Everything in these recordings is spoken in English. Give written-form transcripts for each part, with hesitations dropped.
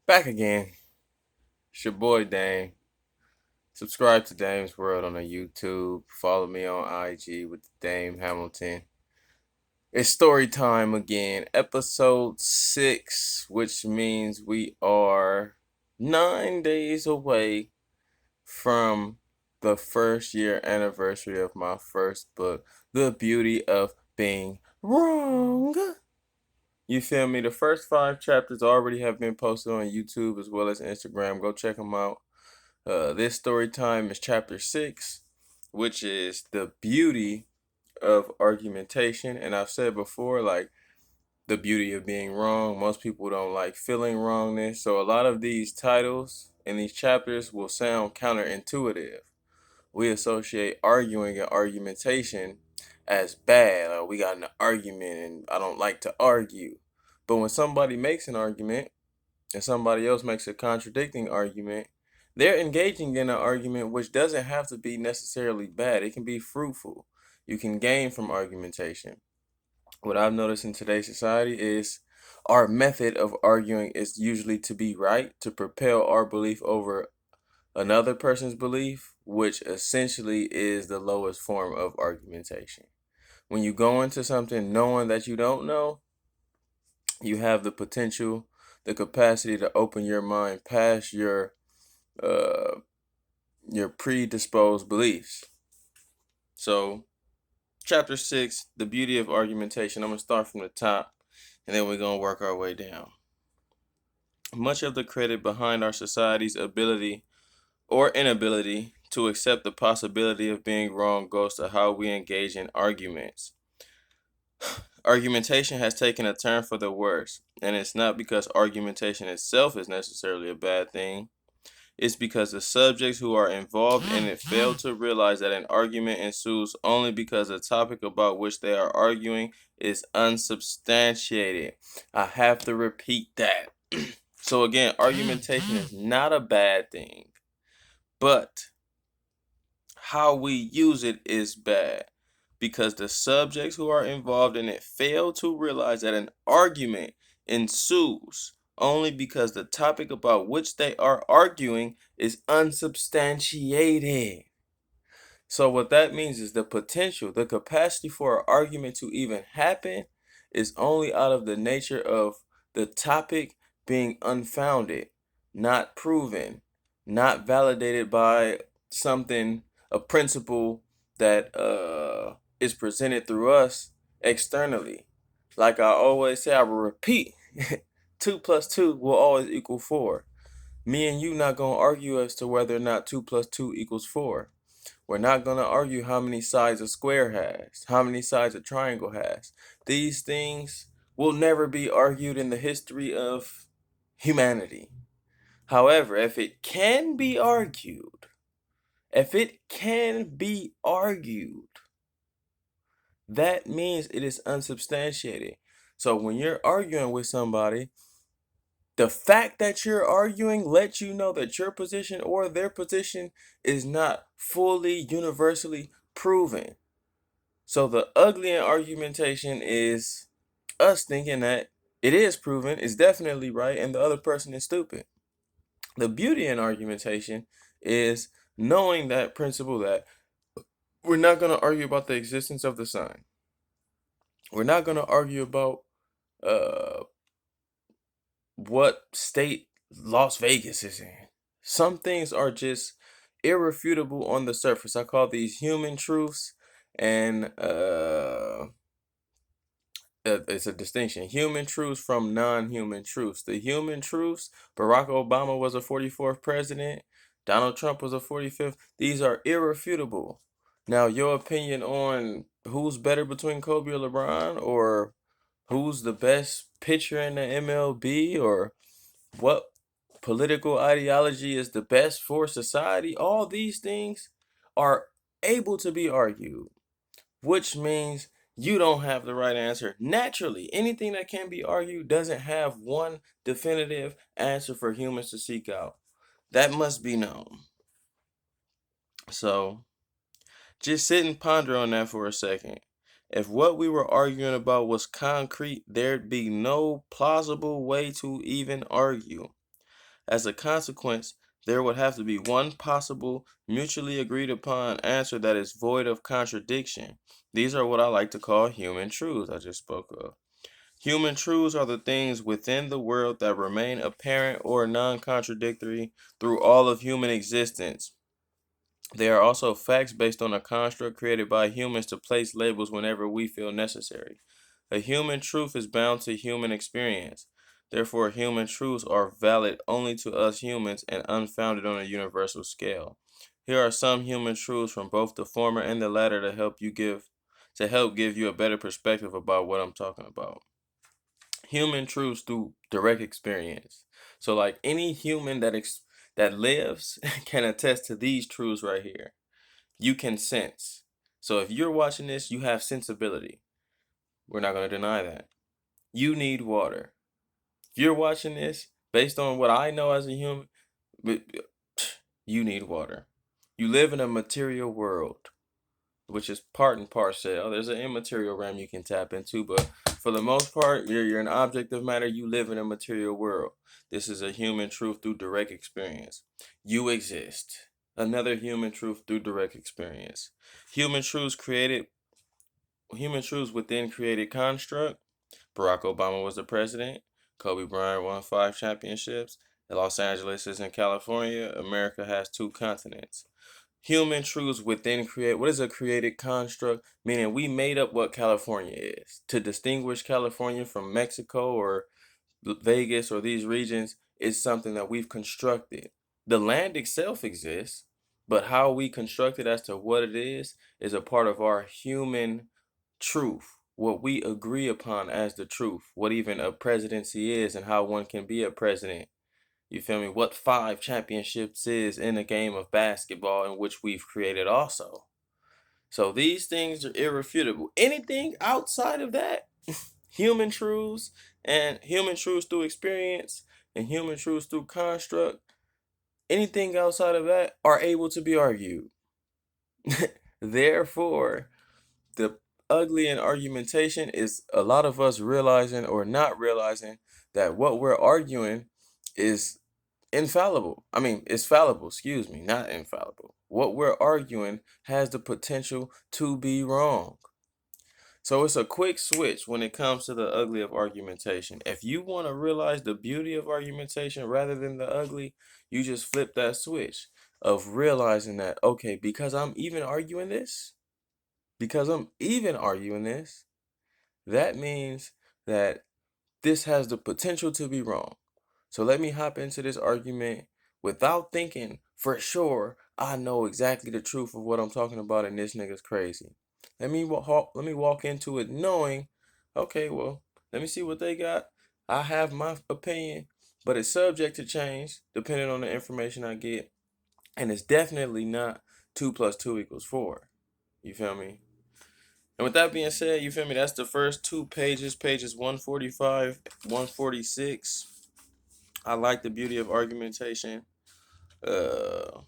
Back again. It's your boy Dame. Subscribe to Dame's World on the YouTube. Follow me on IG with Dame Hamilton. It's story time again. Episode 6, which means we are 9 days away from the first year anniversary of my first book, The Beauty of Being Wrong. You feel me? The first 5 chapters already have been posted on YouTube as well as Instagram. Go check them out. This story time is chapter 6, which is the beauty of argumentation. And I've said before, like, the beauty of being wrong. Most people don't like feeling wrongness. So a lot of these titles and these chapters will sound counterintuitive. We associate arguing and argumentation as bad. We got in an argument and I don't like to argue. But when somebody makes an argument and somebody else makes a contradicting argument, they're engaging in an argument which doesn't have to be necessarily bad. It can be fruitful. You can gain from argumentation. What I've noticed in today's society is our method of arguing is usually to be right, to propel our belief over another person's belief, which essentially is the lowest form of argumentation. When you go into something knowing that you don't know, you have the potential, the capacity to open your mind past uh your predisposed beliefs. So, chapter 6, the beauty of argumentation. I'm gonna start from the top, and then we're gonna work our way down. Much of the credit behind our society's ability or inability to accept the possibility of being wrong goes to how we engage in arguments. Argumentation has taken a turn for the worse, and it's not because argumentation itself is necessarily a bad thing. It's because the subjects who are involved in it fail to realize that an argument ensues only because the topic about which they are arguing is unsubstantiated. I have to repeat that. So again, argumentation is not a bad thing, but how we use it is bad because the subjects who are involved in it fail to realize that an argument ensues only because the topic about which they are arguing is unsubstantiated. So what that means is the potential, the capacity for an argument to even happen is only out of the nature of the topic being unfounded, not proven, not validated by something, a principle that is presented through us externally. Like I always say, I will repeat, 2 plus 2 will always equal 4. Me and you not gonna argue as to whether or not 2 plus 2 equals 4. We're not going to argue how many sides a square has, how many sides a triangle has. These things will never be argued in the history of humanity. However, if it can be argued, that means it is unsubstantiated. So when you're arguing with somebody, the fact that you're arguing lets you know that your position or their position is not fully universally proven. So the ugly in argumentation is us thinking that it is proven, it's definitely right, and the other person is stupid. The beauty in argumentation is knowing that principle that we're not going to argue about the existence of the sun. We're not going to argue about uh, what state Las Vegas is in. Some things are just irrefutable on the surface. I call these human truths, and it's a distinction. Human truths from non-human truths. The human truths, Barack Obama was a 44th president. Donald Trump was a 45th. These are irrefutable. Now, your opinion on who's better between Kobe or LeBron, or who's the best pitcher in the MLB, or what political ideology is the best for society, all these things are able to be argued, which means you don't have the right answer. Naturally, anything that can be argued doesn't have one definitive answer for humans to seek out. That must be known. So, just sit and ponder on that for a second. If what we were arguing about was concrete, there'd be no plausible way to even argue. As a consequence, there would have to be one possible, mutually agreed upon answer that is void of contradiction. These are what I like to call human truths I just spoke of. Human truths are the things within the world that remain apparent or non contradictory through all of human existence. They are also facts based on a construct created by humans to place labels whenever we feel necessary. A human truth is bound to human experience. Therefore, human truths are valid only to us humans and unfounded on a universal scale. Here are some human truths from both the former and the latter to help give you a better perspective about what I'm talking about. Human truths through direct experience. So like any human that lives can attest to these truths right here. You can sense. So if you're watching this, you have sensibility. We're not going to deny that. You need water. If you're watching this, based on what I know as a human, you need water. You live in a material world, which is part and parcel. There's an immaterial realm you can tap into, but for the most part, you're an object of matter. You live in a material world. This is a human truth through direct experience. You exist. Another human truth through direct experience. Human truths created. Human truths within created construct. Barack Obama was the president. Kobe Bryant won 5 championships. Los Angeles is in California. America has 2 continents. Human truths within create. What is a created construct? Meaning we made up what California is. To distinguish California from Mexico or Vegas or these regions is something that we've constructed. The land itself exists, but how we construct it as to what it is a part of our human truth, what we agree upon as the truth, what even a presidency is and how one can be a president. You feel me? What 5 championships is in a game of basketball in which we've created also. So these things are irrefutable. Anything outside of that, human truths and human truths through experience and human truths through construct, anything outside of that are able to be argued. Therefore, the ugly in argumentation is a lot of us realizing or not realizing that what we're arguing is infallible. I mean, it's fallible, excuse me, not infallible. What we're arguing has the potential to be wrong. So it's a quick switch when it comes to the ugly of argumentation. If you want to realize the beauty of argumentation rather than the ugly, you just flip that switch of realizing that, okay, because I'm even arguing this, that means that this has the potential to be wrong. So let me hop into this argument without thinking for sure I know exactly the truth of what I'm talking about and this nigga's crazy. Let me walk into it knowing, okay, well, let me see what they got. I have my opinion, but it's subject to change depending on the information I get. And it's definitely not 2 plus 2 equals 4. You feel me? And with that being said, you feel me? That's the first 2 pages, pages 145, 146. I like the beauty of argumentation. Uh,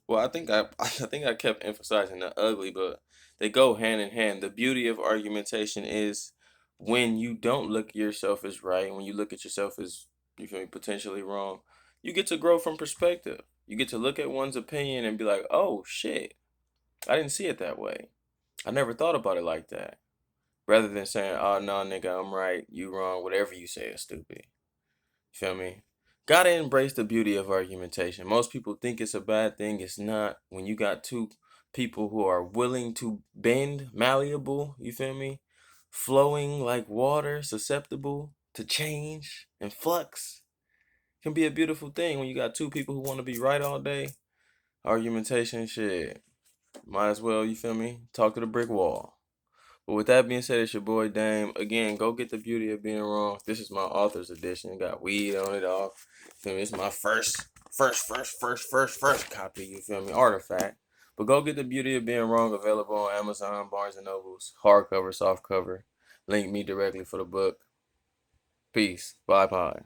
well, I think I kept emphasizing the ugly, but they go hand in hand. The beauty of argumentation is when you don't look at yourself as right, when you look at yourself as you feel me, potentially wrong, you get to grow from perspective. You get to look at one's opinion and be like, oh shit, I didn't see it that way. I never thought about it like that. Rather than saying, oh no, nigga, I'm right, you wrong, whatever you say is stupid. You feel me? Gotta embrace the beauty of argumentation. Most people think it's a bad thing. It's not. When you got two people who are willing to bend, malleable, you feel me? Flowing like water, susceptible to change and flux, can be a beautiful thing when you got 2 people who want to be right all day. Argumentation, shit. Might as well, you feel me? Talk to the brick wall. But with that being said, it's your boy Dame. Again, go get the beauty of being wrong. This is my author's edition. Got weed on it all. Feel me? It's my first copy. You feel me? Artifact. But go get the beauty of being wrong. Available on Amazon, Barnes and Nobles, hardcover, softcover. Link me directly for the book. Peace. Bye bye.